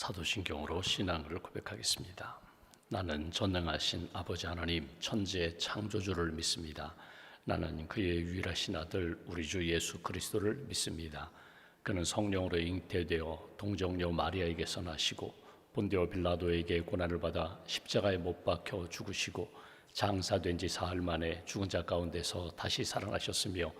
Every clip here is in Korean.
사도신경으로 신앙을 고백하겠습니다. 나는 전능하신 아버지 하나님 천지의 창조주를 믿습니다. 나는 그의 유일하신 아들 우리 주 예수 그리스도를 믿습니다. 그는 성령으로 잉태되어 동정녀 마리아에게서 나시고 본디오 빌라도에게 고난을 받아 십자가에 못 박혀 죽으시고 장사된 지 사흘 만에 죽은 자 가운데서 다시 살아나셨으며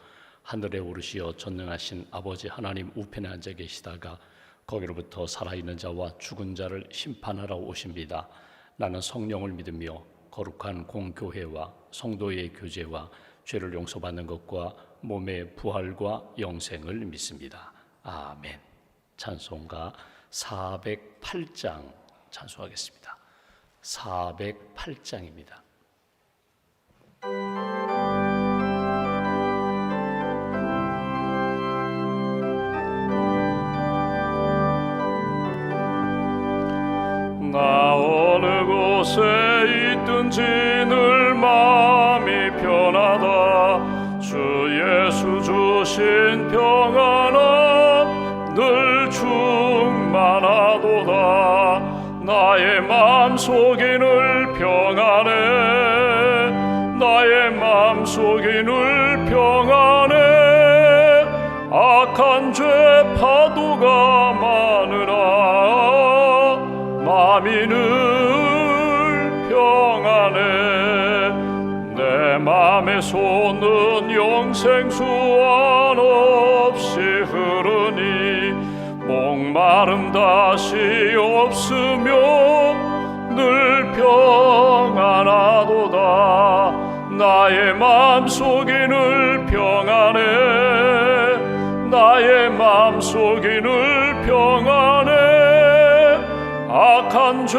하늘에 오르시어 전능하신 아버지 하나님 우편에 앉아 계시다가 거기로부터 살아있는 자와 죽은 자를 심판하러 오십니다. 나는 성령을 믿으며 거룩한 공교회와 성도의 교제와 죄를 용서받는 것과 몸의 부활과 영생을 믿습니다. 아멘. 찬송가 408장 찬송하겠습니다. 408장입니다. 나 어느 곳에 있든지 늘 마음이 편하다. 주 예수 주신 평안은 늘 충만하도다. 나의 마음속이 늘 평안해. 나의 마음속이 늘 평안해. 악한 죄 파도가 많으나 마음이 늘 평안해. 내 맘의 손은 영생수 한없이 흐르니 목마름 다시 없으며 늘 평안하도다. 나의 맘속이 늘 평안해. 나의 맘속이 늘 평안해. 악한 죄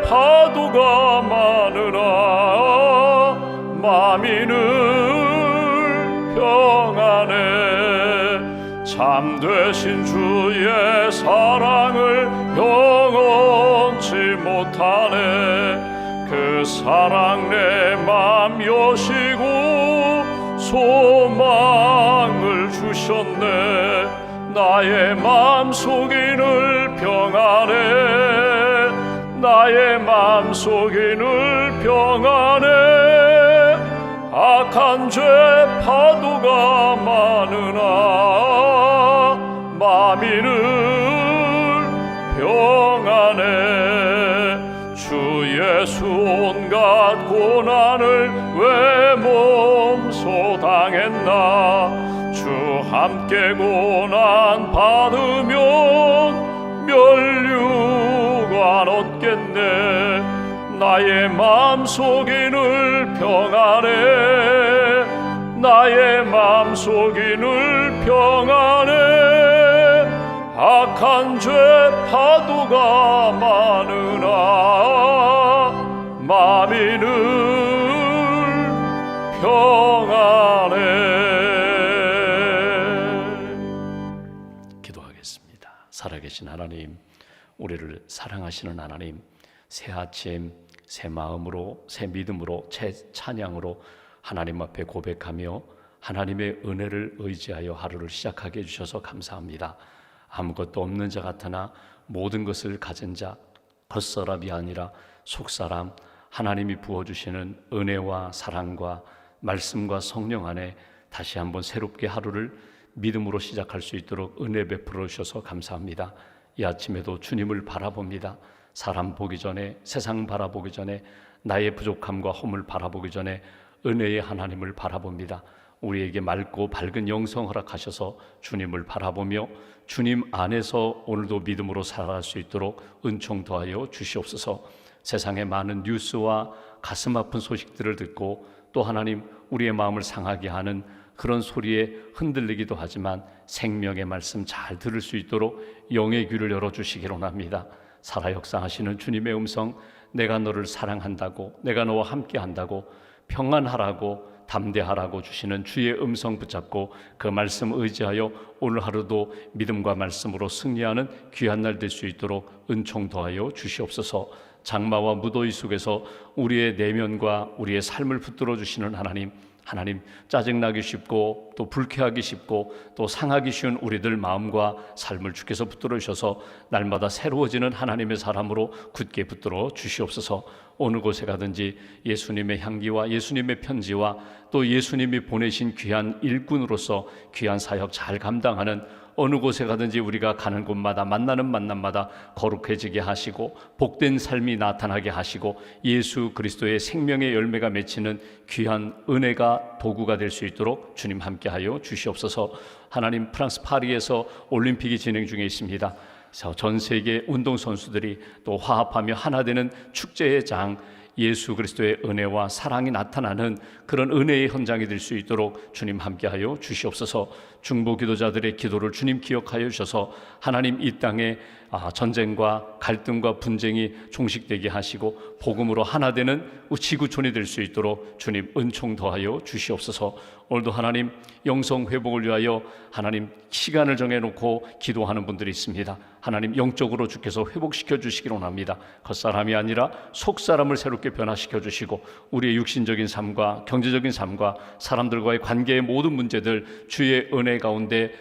파도가 많으나 마음이 늘 평안해. 참되신 주의 사랑을 영원치 못하네. 그 사랑 내 맘 여시고 소망을 주셨네. 나의 맘속이 늘 평안해. 나의 맘속이 늘 평안해. 악한 죄 파도가 많으나 마음이 늘 평안해. 주 예수 온갖 고난을 왜 몸소 당했나. 주 함께 고난 받으면 면류관 얻겠네. 나의 맘속이 늘 평안해. 나의 맘속이 늘 평안해. 악한 죄 파도가 많으나 마음이 늘 평안해. 살아계신 하나님, 우리를 사랑하시는 하나님, 새 아침 새 마음으로 새 믿음으로 새 찬양으로 하나님 앞에 고백하며 하나님의 은혜를 의지하여 하루를 시작하게 해주셔서 감사합니다. 아무것도 없는 자 같으나 모든 것을 가진 자, 겉사람이 아니라 속사람, 하나님이 부어주시는 은혜와 사랑과 말씀과 성령 안에 다시 한번 새롭게 하루를 믿음으로 시작할 수 있도록 은혜 베풀어 주셔서 감사합니다. 이 아침에도 주님을 바라봅니다. 사람 보기 전에, 세상 바라보기 전에, 나의 부족함과 허물 바라보기 전에 은혜의 하나님을 바라봅니다. 우리에게 맑고 밝은 영성 허락하셔서 주님을 바라보며 주님 안에서 오늘도 믿음으로 살아갈 수 있도록 은총 더하여 주시옵소서. 세상의 많은 뉴스와 가슴 아픈 소식들을 듣고 또 하나님 우리의 마음을 상하게 하는 그런 소리에 흔들리기도 하지만 생명의 말씀 잘 들을 수 있도록 영의 귀를 열어주시기를 원합니다. 살아 역사하시는 주님의 음성, 내가 너를 사랑한다고, 내가 너와 함께한다고, 평안하라고, 담대하라고 주시는 주의 음성 붙잡고 그 말씀 의지하여 오늘 하루도 믿음과 말씀으로 승리하는 귀한 날 될 수 있도록 은총 더하여 주시옵소서. 장마와 무더위 속에서 우리의 내면과 우리의 삶을 붙들어 주시는 하나님, 하나님, 짜증나기 쉽고 또 불쾌하기 쉽고 또 상하기 쉬운 우리들 마음과 삶을 주께서 붙들어 주셔서 날마다 새로워지는 하나님의 사람으로 굳게 붙들어 주시옵소서. 어느 곳에 가든지 예수님의 향기와 예수님의 편지와 또 예수님이 보내신 귀한 일꾼으로서 귀한 사역 잘 감당하는, 어느 곳에 가든지 우리가 가는 곳마다 만나는 만남마다 거룩해지게 하시고 복된 삶이 나타나게 하시고 예수 그리스도의 생명의 열매가 맺히는 귀한 은혜가 도구가 될 수 있도록 주님 함께하여 주시옵소서. 하나님, 프랑스 파리에서 올림픽이 진행 중에 있습니다. 전 세계 운동선수들이 또 화합하며 하나 되는 축제의 장, 예수 그리스도의 은혜와 사랑이 나타나는 그런 은혜의 현장이 될 수 있도록 주님 함께하여 주시옵소서. 중보 기도자들의 기도를 주님 기억하여 주셔서 하나님, 이 땅에 전쟁과 갈등과 분쟁이 종식되게 하시고 복음으로 하나 되는 지구촌이 될 수 있도록 주님 은총 더하여 주시옵소서. 오늘도 하나님, 영성 회복을 위하여 하나님 시간을 정해놓고 기도하는 분들이 있습니다. 하나님, 영적으로 주께서 회복시켜 주시기를 원합니다. 겉사람이 아니라 속사람을 새롭게 변화시켜 주시고 우리의 육신적인 삶과 경제적인 삶과 사람들과의 관계의 모든 문제들 주의 은혜 가운데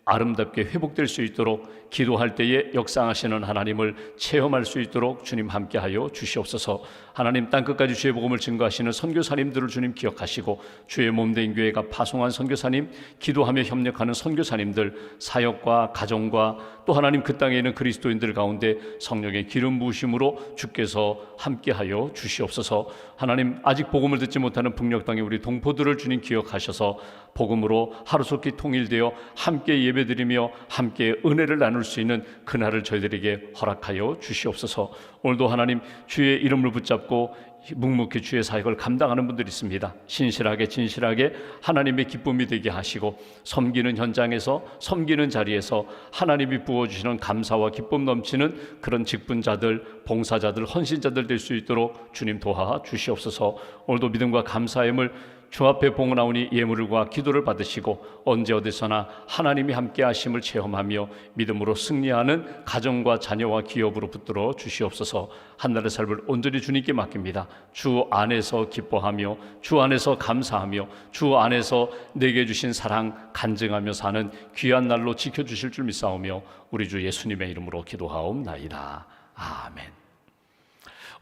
아름답게 회복될 수 있도록 기도할 때에 역사하시는 하나님을 체험할 수 있도록 주님 함께하여 주시옵소서. 하나님, 땅끝까지 주의 복음을 증거하시는 선교사님들을 주님 기억하시고 주의 몸된 교회가 파송한 선교사님, 기도하며 협력하는 선교사님들, 사역과 가정과 또 하나님 그 땅에 있는 그리스도인들 가운데 성령의 기름 부으심으로 주께서 함께하여 주시옵소서. 하나님, 아직 복음을 듣지 못하는 북녘 땅의 우리 동포들을 주님 기억하셔서 복음으로 하루속히 통일되어 함께 예배드리며 함께 은혜를 나눌 수 있는 그날을 저희들에게 허락하여 주시옵소서. 오늘도 하나님, 주의 이름을 붙잡고 묵묵히 주의 사역을 감당하는 분들이 있습니다. 신실하게 진실하게 하나님의 기쁨이 되게 하시고 섬기는 현장에서 섬기는 자리에서 하나님이 부어주시는 감사와 기쁨 넘치는 그런 직분자들, 봉사자들, 헌신자들 될 수 있도록 주님 도와 주시옵소서. 오늘도 믿음과 감사함을 주 앞에 봉헌하오니 예물과 기도를 받으시고 언제 어디서나 하나님이 함께 하심을 체험하며 믿음으로 승리하는 가정과 자녀와 기업으로 붙들어 주시옵소서. 한날의 삶을 온전히 주님께 맡깁니다. 주 안에서 기뻐하며 주 안에서 감사하며 주 안에서 내게 주신 사랑 간증하며 사는 귀한 날로 지켜주실 줄 믿사오며 우리 주 예수님의 이름으로 기도하옵나이다. 아멘.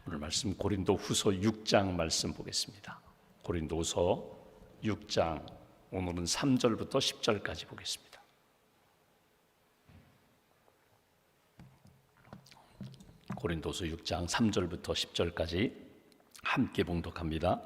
오늘 말씀 고린도후서 6장 말씀 보겠습니다. 고린도후서 6장, 오늘은 3절부터 10절까지 보겠습니다. 고린도서 6장 3절부터 10절까지 함께 봉독합니다.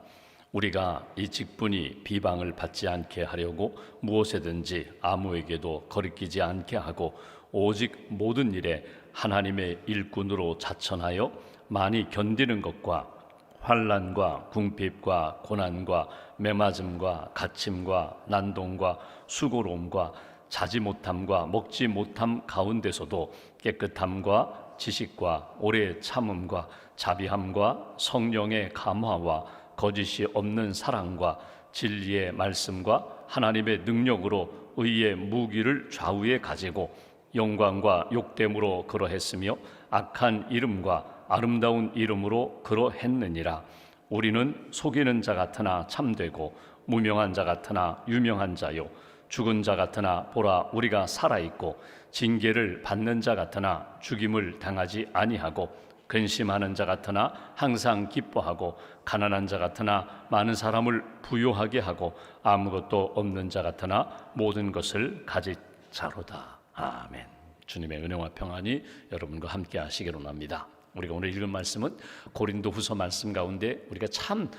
우리가 이 직분이 비방을 받지 않게 하려고 무엇에든지 아무에게도 거리끼지 않게 하고 오직 모든 일에 하나님의 일꾼으로 자천하여 많이 견디는 것과 환난과 궁핍과 고난과 매맞음과 갇힘과 난동과 수고로움과 자지 못함과 먹지 못함 가운데서도 깨끗함과 지식과 오래 참음과 자비함과 성령의 감화와 거짓이 없는 사랑과 진리의 말씀과 하나님의 능력으로 의의 무기를 좌우에 가지고 영광과 욕됨으로 그러했으며 악한 이름과 아름다운 이름으로 그러했느니라. 우리는 속이는 자 같으나 참되고 무명한 자 같으나 유명한 자요 죽은 자 같으나 보라 우리가 살아있고 징계를 받는 자 같으나 죽임을 당하지 아니하고 근심하는 자 같으나 항상 기뻐하고 가난한 자 같으나 많은 사람을 부요하게 하고 아무것도 없는 자 같으나 모든 것을 가진 자로다. 아멘. 주님의 은혜와 평안이 여러분과 함께 하시기를 원합니다. 우리가 오늘 읽은 말씀은 고린도후서 말씀 가운데 우리가 참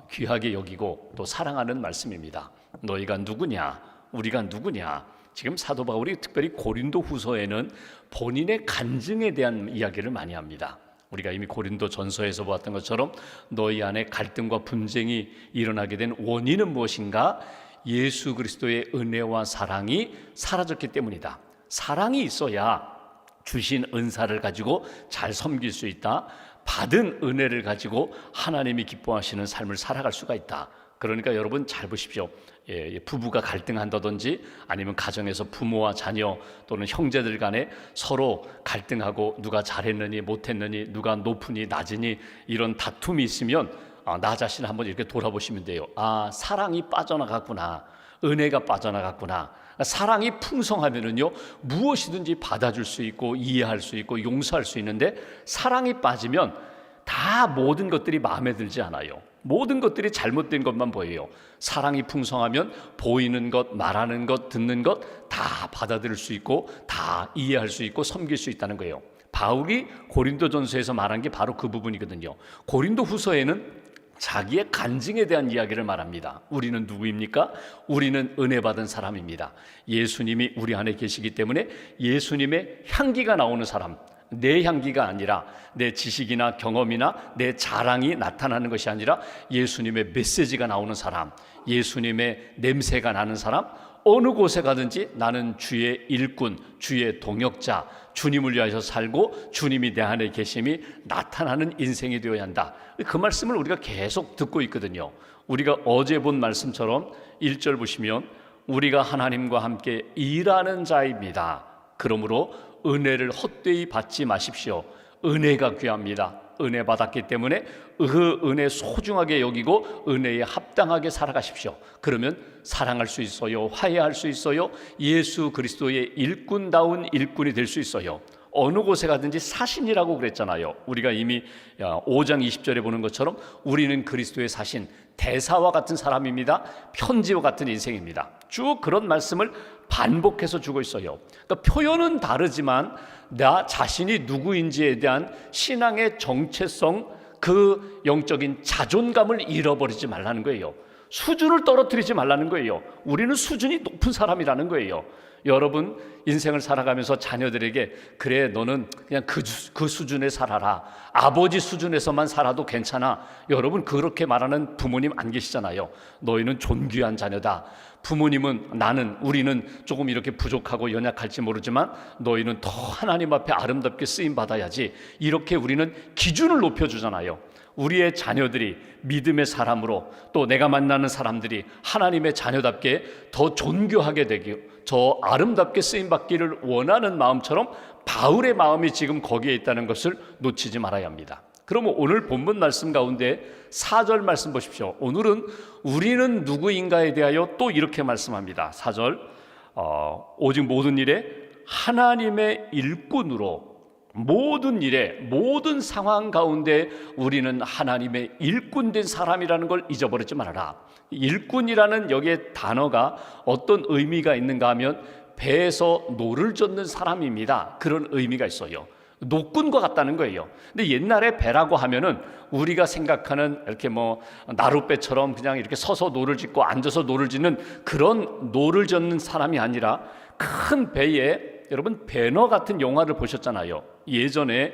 귀하게 여기고 또 사랑하는 말씀입니다. 너희가 누구냐? 우리가 누구냐? 지금 사도 바울이 특별히 고린도후서에는 본인의 간증에 대한 이야기를 많이 합니다. 우리가 이미 고린도 전서에서 보았던 것처럼 너희 안에 갈등과 분쟁이 일어나게 된 원인은 무엇인가? 예수 그리스도의 은혜와 사랑이 사라졌기 때문이다. 사랑이 있어야 주신 은사를 가지고 잘 섬길 수 있다. 받은 은혜를 가지고 하나님이 기뻐하시는 삶을 살아갈 수가 있다. 그러니까 여러분 잘 보십시오. 부부가 갈등한다든지 아니면 가정에서 부모와 자녀 또는 형제들 간에 서로 갈등하고 누가 잘했느니 못했느니 누가 높으니 낮으니 이런 다툼이 있으면 나 자신을 한번 이렇게 돌아보시면 돼요. 사랑이 빠져나갔구나. 은혜가 빠져나갔구나. 사랑이 풍성하면은요, 무엇이든지 받아줄 수 있고 이해할 수 있고 용서할 수 있는데, 사랑이 빠지면 다 모든 것들이 마음에 들지 않아요. 모든 것들이 잘못된 것만 보여요. 사랑이 풍성하면 보이는 것, 말하는 것, 듣는 것 다 받아들일 수 있고 다 이해할 수 있고 섬길 수 있다는 거예요. 바울이 고린도전서에서 말한 게 바로 그 부분이거든요. 고린도후서에는 자기의 간증에 대한 이야기를 말합니다. 우리는 누구입니까? 우리는 은혜 받은 사람입니다. 예수님이 우리 안에 계시기 때문에 예수님의 향기가 나오는 사람, 내 향기가 아니라 내 지식이나 경험이나 내 자랑이 나타나는 것이 아니라 예수님의 메시지가 나오는 사람, 예수님의 냄새가 나는 사람, 어느 곳에 가든지 나는 주의 일꾼, 주의 동역자, 주님을 위하여 살고 주님이 내 안에 계심이 나타나는 인생이 되어야 한다. 그 말씀을 우리가 계속 듣고 있거든요. 우리가 어제 본 말씀처럼 1절 보시면 우리가 하나님과 함께 일하는 자입니다. 그러므로 은혜를 헛되이 받지 마십시오. 은혜가 귀합니다. 은혜 받았기 때문에 그 은혜 소중하게 여기고 은혜에 합당하게 살아가십시오. 그러면 사랑할 수 있어요. 화해할 수 있어요. 예수 그리스도의 일꾼다운 일꾼이 될 수 있어요. 어느 곳에 가든지 사신이라고 그랬잖아요. 우리가 이미 5장 20절에 보는 것처럼 우리는 그리스도의 사신, 대사와 같은 사람입니다. 편지와 같은 인생입니다. 쭉 그런 말씀을 반복해서 주고 있어요. 그러니까 표현은 다르지만 나 자신이 누구인지에 대한 신앙의 정체성, 그 영적인 자존감을 잃어버리지 말라는 거예요. 수준을 떨어뜨리지 말라는 거예요. 우리는 수준이 높은 사람이라는 거예요. 여러분 인생을 살아가면서 자녀들에게 그래 너는 그냥 그 수준에 살아라, 아버지 수준에서만 살아도 괜찮아, 여러분 그렇게 말하는 부모님 안 계시잖아요. 너희는 존귀한 자녀다. 부모님은 우리는 조금 이렇게 부족하고 연약할지 모르지만 너희는 더 하나님 앞에 아름답게 쓰임 받아야지, 이렇게 우리는 기준을 높여주잖아요. 우리의 자녀들이 믿음의 사람으로, 또 내가 만나는 사람들이 하나님의 자녀답게 더 존귀하게 되고 더 아름답게 쓰임받기를 원하는 마음처럼 바울의 마음이 지금 거기에 있다는 것을 놓치지 말아야 합니다. 그러면 오늘 본문 말씀 가운데 4절 말씀 보십시오. 오늘은 우리는 누구인가에 대하여 또 이렇게 말씀합니다. 4절 오직 모든 일에 하나님의 일꾼으로, 모든 일에 모든 상황 가운데 우리는 하나님의 일꾼된 사람이라는 걸 잊어버리지 말아라. 일꾼이라는 여기에 단어가 어떤 의미가 있는가 하면 배에서 노를 젓는 사람입니다. 그런 의미가 있어요. 노꾼과 같다는 거예요. 근데 옛날에 배라고 하면은 우리가 생각하는 이렇게 나룻배처럼 그냥 이렇게 서서 노를 짓고 앉아서 노를 짓는 그런 노를 젓는 사람이 아니라 큰 배에, 여러분 배너 같은 영화를 보셨잖아요. 예전에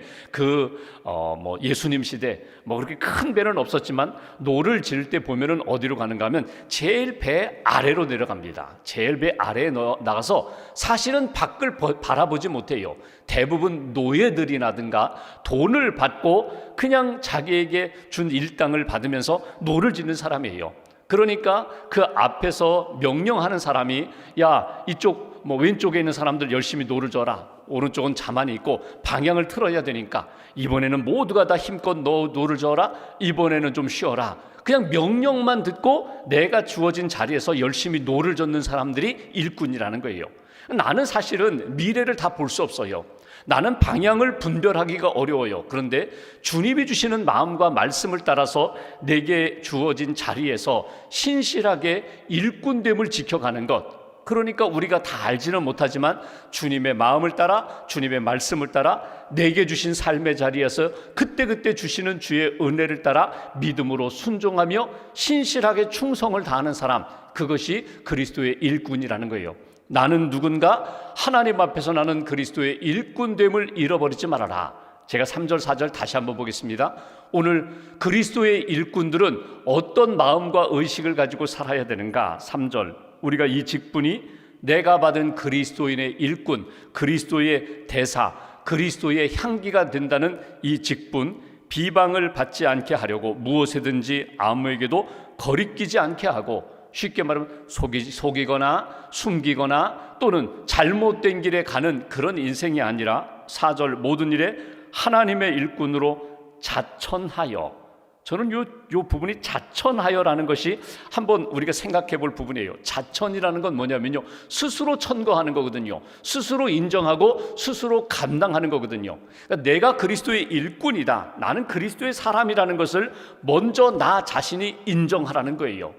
예수님 시대 그렇게 큰 배는 없었지만 노를 지을 때 보면은 어디로 가는가 하면 제일 배 아래로 내려갑니다. 제일 배 아래에 나가서 사실은 밖을 바라보지 못해요. 대부분 노예들이라든가 돈을 받고 그냥 자기에게 준 일당을 받으면서 노를 짓는 사람이에요. 그러니까 그 앞에서 명령하는 사람이 야 이쪽 왼쪽에 있는 사람들 열심히 노를 져라, 오른쪽은 자만이 있고 방향을 틀어야 되니까 이번에는 모두가 다 힘껏 노를 져라, 이번에는 좀 쉬어라. 그냥 명령만 듣고 내가 주어진 자리에서 열심히 노를 젓는 사람들이 일꾼이라는 거예요. 나는 사실은 미래를 다 볼 수 없어요. 나는 방향을 분별하기가 어려워요. 그런데 주님이 주시는 마음과 말씀을 따라서 내게 주어진 자리에서 신실하게 일꾼됨을 지켜가는 것, 그러니까 우리가 다 알지는 못하지만 주님의 마음을 따라, 주님의 말씀을 따라 내게 주신 삶의 자리에서 그때그때 주시는 주의 은혜를 따라 믿음으로 순종하며 신실하게 충성을 다하는 사람, 그것이 그리스도의 일꾼이라는 거예요. 나는 누군가? 하나님 앞에서 나는 그리스도의 일꾼됨을 잃어버리지 말아라. 제가 3절 4절 다시 한번 보겠습니다. 오늘 그리스도의 일꾼들은 어떤 마음과 의식을 가지고 살아야 되는가? 3절, 우리가 이 직분이 내가 받은 그리스도인의 일꾼, 그리스도의 대사, 그리스도의 향기가 된다는 이 직분, 비방을 받지 않게 하려고 무엇이든지 아무에게도 거리끼지 않게 하고, 쉽게 말하면 속이거나 숨기거나 또는 잘못된 길에 가는 그런 인생이 아니라 4절 모든 일에 하나님의 일꾼으로 자천하여, 저는 요 부분이 자천하여라는 것이 한번 우리가 생각해 볼 부분이에요. 자천이라는 건 뭐냐면요, 스스로 천거하는 거거든요. 스스로 인정하고 스스로 감당하는 거거든요. 그러니까 내가 그리스도의 일꾼이다, 나는 그리스도의 사람이라는 것을 먼저 나 자신이 인정하라는 거예요.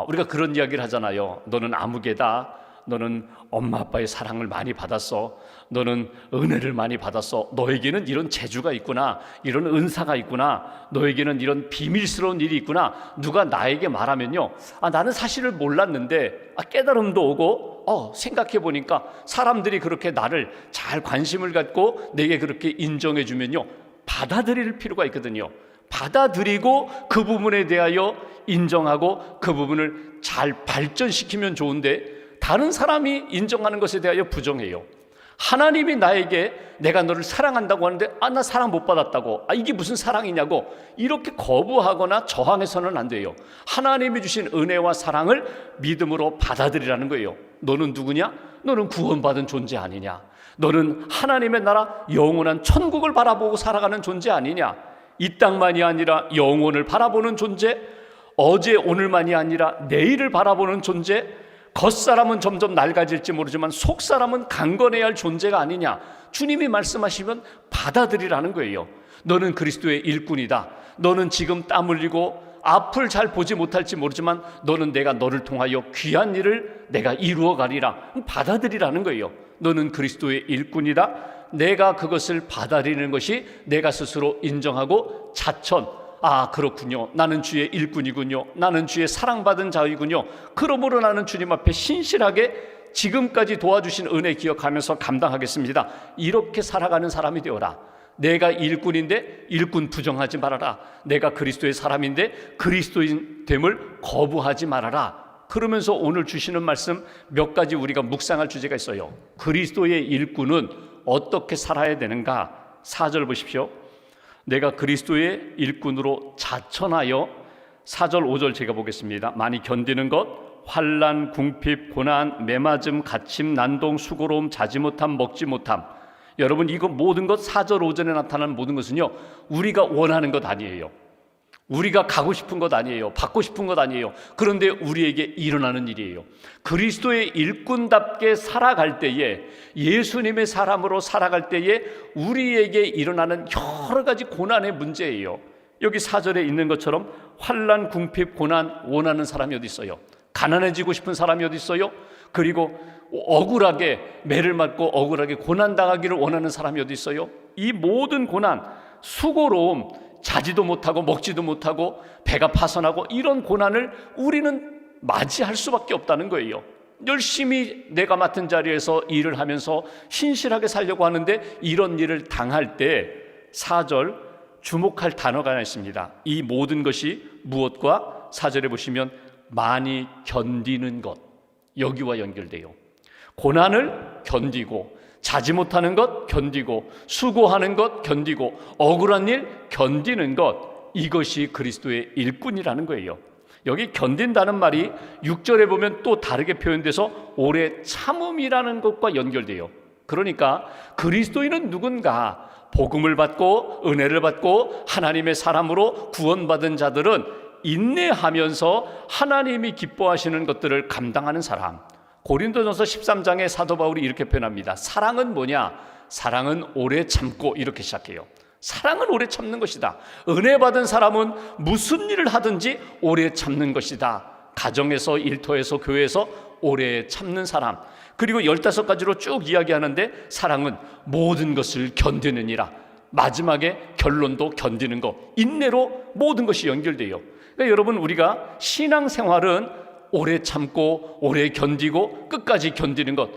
우리가 그런 이야기를 하잖아요. 너는 아무개다, 너는 엄마 아빠의 사랑을 많이 받았어, 너는 은혜를 많이 받았어, 너에게는 이런 재주가 있구나, 이런 은사가 있구나, 너에게는 이런 비밀스러운 일이 있구나. 누가 나에게 말하면요, 나는 사실을 몰랐는데 깨달음도 오고 생각해 보니까 사람들이 그렇게 나를 잘 관심을 갖고 내게 그렇게 인정해 주면요, 받아들일 필요가 있거든요. 받아들이고 그 부분에 대하여 인정하고 그 부분을 잘 발전시키면 좋은데, 다른 사람이 인정하는 것에 대하여 부정해요. 하나님이 나에게 내가 너를 사랑한다고 하는데 나 사랑 못 받았다고, 이게 무슨 사랑이냐고 이렇게 거부하거나 저항해서는 안 돼요. 하나님이 주신 은혜와 사랑을 믿음으로 받아들이라는 거예요. 너는 누구냐? 너는 구원받은 존재 아니냐? 너는 하나님의 나라 영원한 천국을 바라보고 살아가는 존재 아니냐? 이 땅만이 아니라 영혼을 바라보는 존재, 어제 오늘만이 아니라 내일을 바라보는 존재, 겉사람은 점점 낡아질지 모르지만 속사람은 강건해야 할 존재가 아니냐. 주님이 말씀하시면 받아들이라는 거예요. 너는 그리스도의 일꾼이다. 너는 지금 땀 흘리고 앞을 잘 보지 못할지 모르지만 너는 내가 너를 통하여 귀한 일을 내가 이루어 가리라. 받아들이라는 거예요. 너는 그리스도의 일꾼이다. 내가 그것을 받아들이는 것이 내가 스스로 인정하고 자천, 그렇군요, 나는 주의 일꾼이군요, 나는 주의 사랑받은 자이군요, 그러므로 나는 주님 앞에 신실하게 지금까지 도와주신 은혜 기억하면서 감당하겠습니다. 이렇게 살아가는 사람이 되어라. 내가 일꾼인데 일꾼 부정하지 말아라. 내가 그리스도의 사람인데 그리스도인 됨을 거부하지 말아라. 그러면서 오늘 주시는 말씀 몇 가지 우리가 묵상할 주제가 있어요. 그리스도의 일꾼은 어떻게 살아야 되는가? 4절 보십시오. 내가 그리스도의 일꾼으로 자천하여, 4절 5절 제가 보겠습니다. 많이 견디는 것, 환난, 궁핍, 고난, 매맞음, 갇힘, 난동, 수고로움, 자지 못함, 먹지 못함. 여러분, 이거 모든 것, 4절 5절에 나타나는 모든 것은요, 우리가 원하는 것 아니에요. 우리가 가고 싶은 것 아니에요. 받고 싶은 것 아니에요. 그런데 우리에게 일어나는 일이에요. 그리스도의 일꾼답게 살아갈 때에, 예수님의 사람으로 살아갈 때에 우리에게 일어나는 여러 가지 고난의 문제예요. 여기 4절에 있는 것처럼 환난, 궁핍, 고난 원하는 사람이 어디 있어요? 가난해지고 싶은 사람이 어디 있어요? 그리고 억울하게 매를 맞고 억울하게 고난당하기를 원하는 사람이 어디 있어요? 이 모든 고난, 수고로움, 자지도 못하고 먹지도 못하고 배가 파선하고 이런 고난을 우리는 맞이할 수밖에 없다는 거예요. 열심히 내가 맡은 자리에서 일을 하면서 신실하게 살려고 하는데 이런 일을 당할 때 4절 주목할 단어가 하나 있습니다. 이 모든 것이 무엇과? 4절에 보시면 많이 견디는 것, 여기와 연결돼요. 고난을 견디고, 자지 못하는 것 견디고, 수고하는 것 견디고, 억울한 일 견디는 것, 이것이 그리스도의 일꾼이라는 거예요. 여기 견딘다는 말이 6절에 보면 또 다르게 표현돼서 오래 참음이라는 것과 연결돼요. 그러니까 그리스도인은 누군가? 복음을 받고 은혜를 받고 하나님의 사람으로 구원받은 자들은 인내하면서 하나님이 기뻐하시는 것들을 감당하는 사람. 고린도전서 13장에 사도 바울이 이렇게 표현합니다. 사랑은 뭐냐? 사랑은 오래 참고, 이렇게 시작해요. 사랑은 오래 참는 것이다. 은혜 받은 사람은 무슨 일을 하든지 오래 참는 것이다. 가정에서, 일터에서, 교회에서 오래 참는 사람. 그리고 15가지로 쭉 이야기하는데 사랑은 모든 것을 견디느니라. 마지막에 결론도 견디는 것, 인내로 모든 것이 연결돼요. 그러니까 여러분, 우리가 신앙생활은 오래 참고 오래 견디고 끝까지 견디는 것,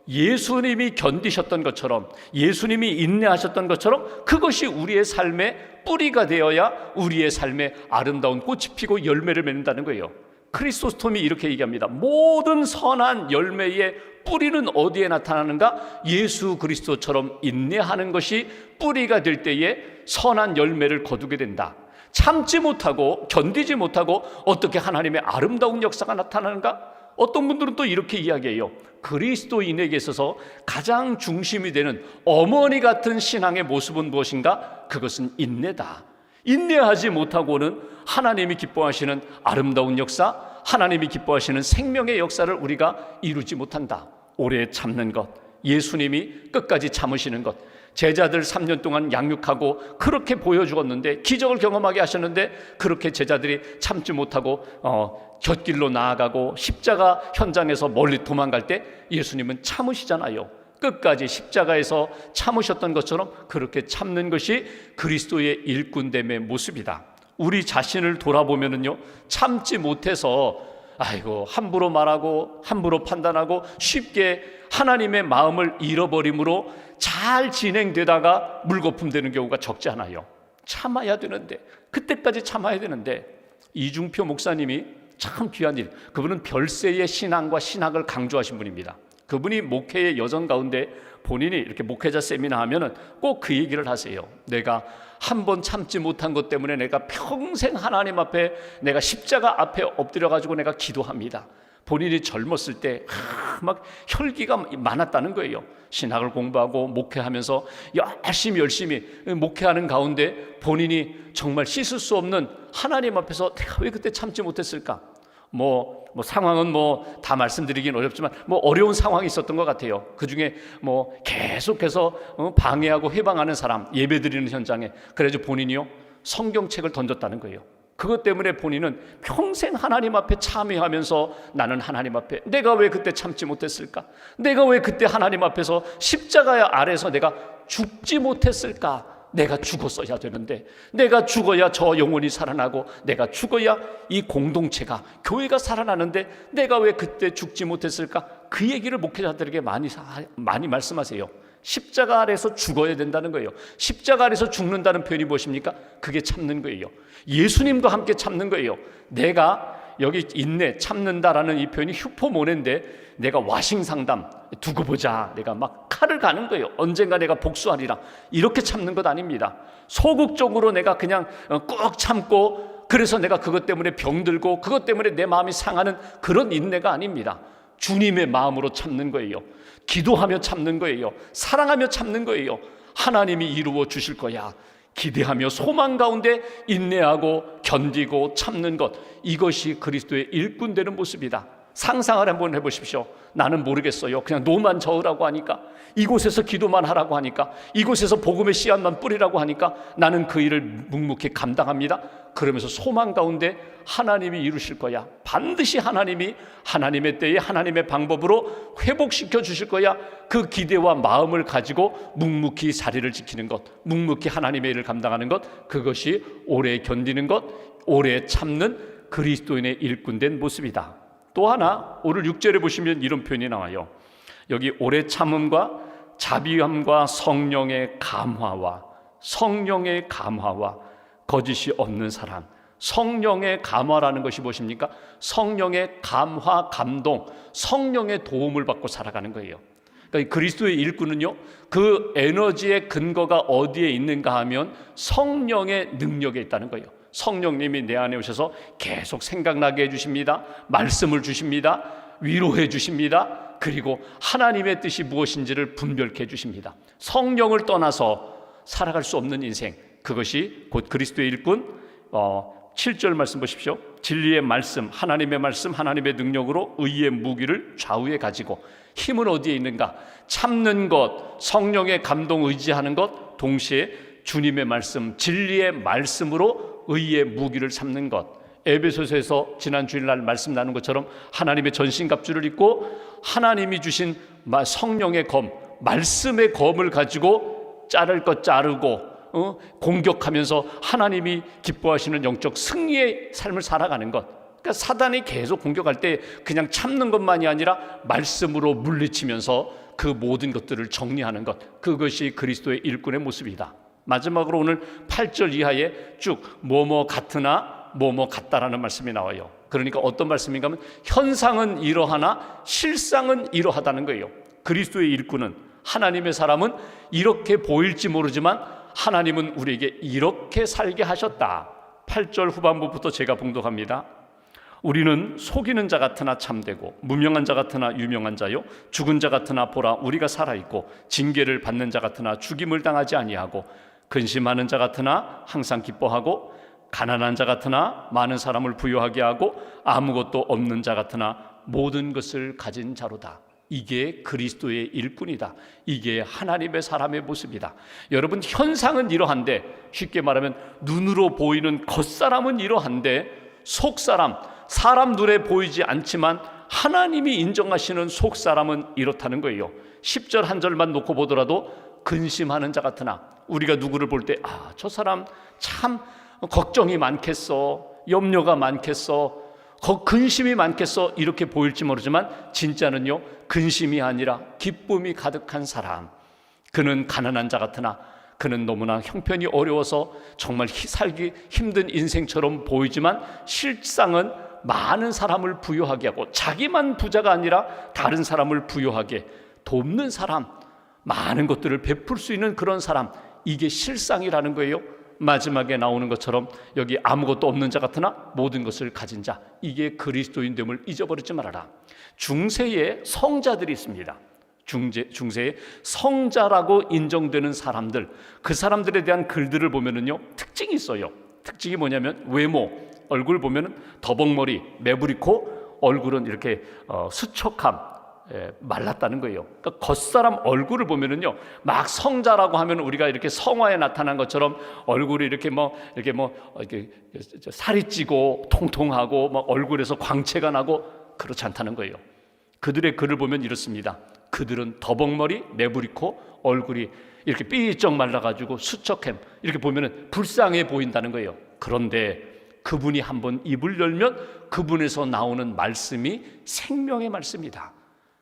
예수님이 견디셨던 것처럼, 예수님이 인내하셨던 것처럼 그것이 우리의 삶의 뿌리가 되어야 우리의 삶에 아름다운 꽃이 피고 열매를 맺는다는 거예요. 크리소스톰이 이렇게 얘기합니다. 모든 선한 열매의 뿌리는 어디에 나타나는가? 예수 그리스도처럼 인내하는 것이 뿌리가 될 때에 선한 열매를 거두게 된다. 참지 못하고 견디지 못하고 어떻게 하나님의 아름다운 역사가 나타나는가? 어떤 분들은 또 이렇게 이야기해요. 그리스도인에게 있어서 가장 중심이 되는 어머니 같은 신앙의 모습은 무엇인가? 그것은 인내다. 인내하지 못하고는 하나님이 기뻐하시는 아름다운 역사, 하나님이 기뻐하시는 생명의 역사를 우리가 이루지 못한다. 오래 참는 것, 예수님이 끝까지 참으시는 것, 제자들 3년 동안 양육하고 그렇게 보여주었는데, 기적을 경험하게 하셨는데 그렇게 제자들이 참지 못하고 곁길로 나아가고 십자가 현장에서 멀리 도망갈 때 예수님은 참으시잖아요. 끝까지 십자가에서 참으셨던 것처럼 그렇게 참는 것이 그리스도의 일꾼됨의 모습이다. 우리 자신을 돌아보면은요, 참지 못해서 함부로 말하고 함부로 판단하고 쉽게 하나님의 마음을 잃어버림으로 잘 진행되다가 물거품 되는 경우가 적지 않아요. 참아야 되는데, 그때까지 참아야 되는데. 이중표 목사님이 참 귀한 일, 그분은 별세의 신앙과 신학을 강조하신 분입니다. 그분이 목회의 여정 가운데 본인이 이렇게 목회자 세미나 하면은 꼭 그 얘기를 하세요. 내가 한 번 참지 못한 것 때문에 내가 평생 하나님 앞에, 내가 십자가 앞에 엎드려 가지고 내가 기도합니다. 본인이 젊었을 때 막 혈기가 많았다는 거예요. 신학을 공부하고 목회하면서 열심히 목회하는 가운데 본인이 정말 씻을 수 없는 하나님 앞에서 내가 왜 그때 참지 못했을까? 상황은 다 말씀드리긴 어렵지만 어려운 상황이 있었던 것 같아요. 그 중에 계속해서 방해하고 해방하는 사람, 예배드리는 현장에. 그래서 본인이요, 성경책을 던졌다는 거예요. 그것 때문에 본인은 평생 하나님 앞에 참여하면서, 나는 하나님 앞에 내가 왜 그때 참지 못했을까? 내가 왜 그때 하나님 앞에서 십자가 아래서 내가 죽지 못했을까? 내가 죽었어야 되는데, 내가 죽어야 저 영혼이 살아나고, 내가 죽어야 이 공동체가, 교회가 살아나는데 내가 왜 그때 죽지 못했을까? 그 얘기를 목회자들에게 많이 말씀하세요. 십자가 아래서 죽어야 된다는 거예요. 십자가 아래서 죽는다는 표현이 무엇입니까? 그게 참는 거예요. 예수님과 함께 참는 거예요. 내가 여기 인내, 참는다라는 이 표현이 휴포모네인데, 내가 와싱상담 두고 보자, 내가 막 칼을 가는 거예요. 언젠가 내가 복수하리라, 이렇게 참는 것 아닙니다. 소극적으로 내가 그냥 꾹 참고, 그래서 내가 그것 때문에 병들고 그것 때문에 내 마음이 상하는 그런 인내가 아닙니다. 주님의 마음으로 참는 거예요. 기도하며 참는 거예요. 사랑하며 참는 거예요. 하나님이 이루어 주실 거야 기대하며 소망 가운데 인내하고 견디고 참는 것, 이것이 그리스도의 일꾼 되는 모습이다. 상상을 한번 해보십시오. 나는 모르겠어요. 그냥 노만 저으라고 하니까, 이곳에서 기도만 하라고 하니까, 이곳에서 복음의 씨앗만 뿌리라고 하니까 나는 그 일을 묵묵히 감당합니다. 그러면서 소망 가운데 하나님이 이루실 거야, 반드시 하나님이 하나님의 때에 하나님의 방법으로 회복시켜 주실 거야, 그 기대와 마음을 가지고 묵묵히 자리를 지키는 것, 묵묵히 하나님의 일을 감당하는 것, 그것이 오래 견디는 것, 오래 참는 그리스도인의 일꾼된 모습이다. 또 하나, 오늘 6절에 보시면 이런 표현이 나와요. 여기 오래 참음과 자비함과 성령의 감화와 거짓이 없는 사람. 성령의 감화라는 것이 무엇입니까? 성령의 감화, 감동, 성령의 도움을 받고 살아가는 거예요. 그러니까 그리스도의 일꾼은요, 그 에너지의 근거가 어디에 있는가 하면 성령의 능력에 있다는 거예요. 성령님이 내 안에 오셔서 계속 생각나게 해주십니다. 말씀을 주십니다. 위로해 주십니다. 그리고 하나님의 뜻이 무엇인지를 분별케 해주십니다. 성령을 떠나서 살아갈 수 없는 인생, 그것이 곧 그리스도의 일꾼. 7절 말씀 보십시오. 진리의 말씀, 하나님의 말씀, 하나님의 능력으로 의의 무기를 좌우에 가지고. 힘은 어디에 있는가? 참는 것, 성령의 감동 의지하는 것, 동시에 주님의 말씀, 진리의 말씀으로 의의 무기를 삼는 것. 에베소서에서 지난 주일날 말씀 나눈 것처럼 하나님의 전신갑주를 입고 하나님이 주신 성령의 검, 말씀의 검을 가지고 자를 것 자르고 공격하면서 하나님이 기뻐하시는 영적 승리의 삶을 살아가는 것. 그러니까 사단이 계속 공격할 때 그냥 참는 것만이 아니라 말씀으로 물리치면서 그 모든 것들을 정리하는 것, 그것이 그리스도의 일꾼의 모습이다. 마지막으로 오늘 8절 이하에 쭉 뭐뭐 같으나 뭐뭐 같다라는 말씀이 나와요. 그러니까 어떤 말씀인가 하면 현상은 이러하나 실상은 이러하다는 거예요. 그리스도의 일꾼은, 하나님의 사람은 이렇게 보일지 모르지만 하나님은 우리에게 이렇게 살게 하셨다. 8절 후반부부터 제가 봉독합니다. 우리는 속이는 자 같으나 참되고 무명한 자 같으나 유명한 자요, 죽은 자 같으나 보라 우리가 살아있고 징계를 받는 자 같으나 죽임을 당하지 아니하고 근심하는 자 같으나 항상 기뻐하고 가난한 자 같으나 많은 사람을 부유하게 하고 아무것도 없는 자 같으나 모든 것을 가진 자로다. 이게 그리스도의 일꾼이다. 이게 하나님의 사람의 모습이다. 여러분, 현상은 이러한데, 쉽게 말하면 눈으로 보이는 겉사람은 이러한데, 속사람, 사람 눈에 보이지 않지만 하나님이 인정하시는 속사람은 이렇다는 거예요. 10절 한 절만 놓고 보더라도 근심하는 자 같으나, 우리가 누구를 볼 때 저 사람 참 걱정이 많겠어, 염려가 많겠어, 근심이 많겠어, 이렇게 보일지 모르지만 진짜는요, 근심이 아니라 기쁨이 가득한 사람. 그는 가난한 자 같으나 그는 너무나 형편이 어려워서 정말 살기 힘든 인생처럼 보이지만 실상은 많은 사람을 부유하게 하고 자기만 부자가 아니라 다른 사람을 부유하게 돕는 사람, 많은 것들을 베풀 수 있는 그런 사람, 이게 실상이라는 거예요. 마지막에 나오는 것처럼 여기 아무것도 없는 자 같으나 모든 것을 가진 자, 이게 그리스도인됨을 잊어버리지 말아라. 중세에 성자들이 있습니다. 중세에 성자라고 인정되는 사람들, 그 사람들에 대한 글들을 보면은요, 특징이 있어요. 특징이 뭐냐면 외모, 얼굴 보면은 더벅머리, 매부리코, 얼굴은 이렇게 수척함, 말랐다는 거예요. 그러니까 겉사람 얼굴을 보면은요, 막 성자라고 하면 우리가 이렇게 성화에 나타난 것처럼 얼굴이 이렇게 이렇게 살이 찌고 통통하고 얼굴에서 광채가 나고 그렇지 않다는 거예요. 그들의 글을 보면 이렇습니다. 그들은 더벅머리, 매부리코, 얼굴이 이렇게 삐쩍 말라가지고 수척햄, 이렇게 보면은 불쌍해 보인다는 거예요. 그런데 그분이 한번 입을 열면 그분에서 나오는 말씀이 생명의 말씀이다.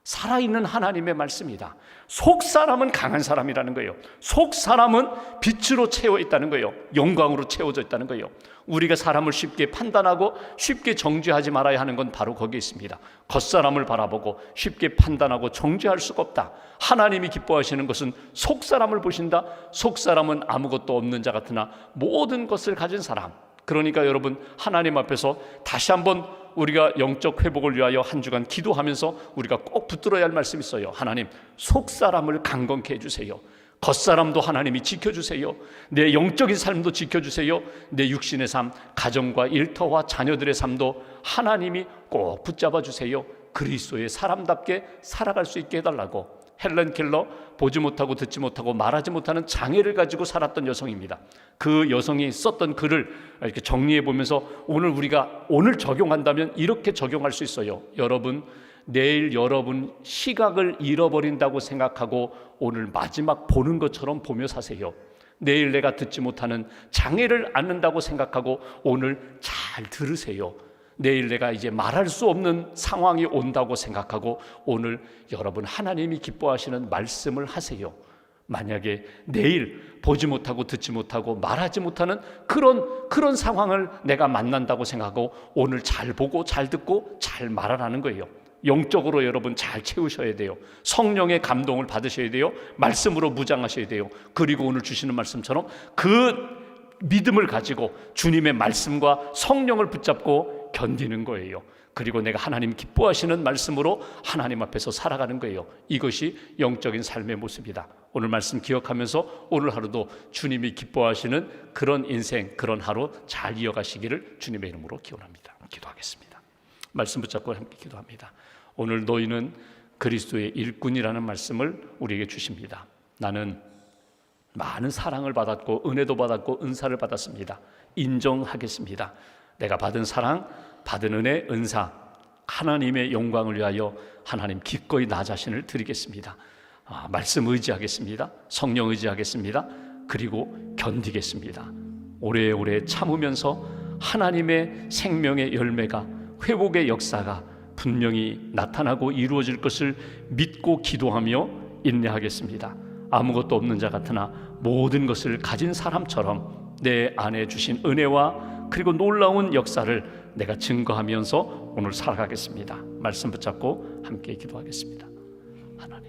살아있는 하나님의 말씀이다. 속 사람은 강한 사람이라는 거예요. 속 사람은 빛으로 채워 있다는 거예요. 영광으로 채워져 있다는 거예요. 우리가 사람을 쉽게 판단하고 쉽게 정죄하지 말아야 하는 건 바로 거기에 있습니다. 겉사람을 바라보고 쉽게 판단하고 정죄할 수가 없다. 하나님이 기뻐하시는 것은 속 사람을 보신다. 속 사람은 아무것도 없는 자 같으나 모든 것을 가진 사람. 그러니까 여러분, 하나님 앞에서 다시 한번 우리가 영적 회복을 위하여 한 주간 기도하면서 우리가 꼭 붙들어야 할 말씀이 있어요. 하나님, 속사람을 강건케 해주세요. 겉사람도 하나님이 지켜주세요. 내 영적인 삶도 지켜주세요. 내 육신의 삶, 가정과 일터와 자녀들의 삶도 하나님이 꼭 붙잡아 주세요. 그리스도의 사람답게 살아갈 수 있게 해달라고. 헬렌 켈러, 보지 못하고 듣지 못하고 말하지 못하는 장애를 가지고 살았던 여성입니다. 그 여성이 썼던 글을 이렇게 정리해 보면서 우리가 오늘 적용한다면 이렇게 적용할 수 있어요. 여러분, 내일 여러분 시각을 잃어버린다고 생각하고 오늘 마지막 보는 것처럼 보며 사세요. 내일 내가 듣지 못하는 장애를 안는다고 생각하고 오늘 잘 들으세요. 내일 내가 이제 말할 수 없는 상황이 온다고 생각하고 오늘 여러분 하나님이 기뻐하시는 말씀을 하세요. 만약에 내일 보지 못하고 듣지 못하고 말하지 못하는 그런 상황을 내가 만난다고 생각하고 오늘 잘 보고 잘 듣고 잘 말하라는 거예요. 영적으로 여러분 잘 채우셔야 돼요. 성령의 감동을 받으셔야 돼요. 말씀으로 무장하셔야 돼요. 그리고 오늘 주시는 말씀처럼 그 믿음을 가지고 주님의 말씀과 성령을 붙잡고 견디는 거예요. 그리고 내가 하나님 기뻐하시는 말씀으로 하나님 앞에서 살아가는 거예요. 이것이 영적인 삶의 모습이다. 오늘 말씀 기억하면서 오늘 하루도 주님이 기뻐하시는 그런 인생, 그런 하루 잘 이어가시기를 주님의 이름으로 기원합니다. 기도하겠습니다. 말씀 붙잡고 함께 기도합니다. 오늘 너희는 그리스도의 일꾼이라는 말씀을 우리에게 주십니다. 나는 많은 사랑을 받았고 은혜도 받았고 은사를 받았습니다. 인정하겠습니다. 내가 받은 사랑, 받은 은혜, 은사, 하나님의 영광을 위하여 하나님 기꺼이 나 자신을 드리겠습니다. 말씀 의지하겠습니다. 성령 의지하겠습니다. 그리고 견디겠습니다. 오래오래 참으면서 하나님의 생명의 열매가, 회복의 역사가 분명히 나타나고 이루어질 것을 믿고 기도하며 인내하겠습니다. 아무것도 없는 자 같으나 모든 것을 가진 사람처럼 내 안에 주신 은혜와 그리고 놀라운 역사를 내가 증거하면서 오늘 살아가겠습니다. 말씀 붙잡고 함께 기도하겠습니다. 하나님,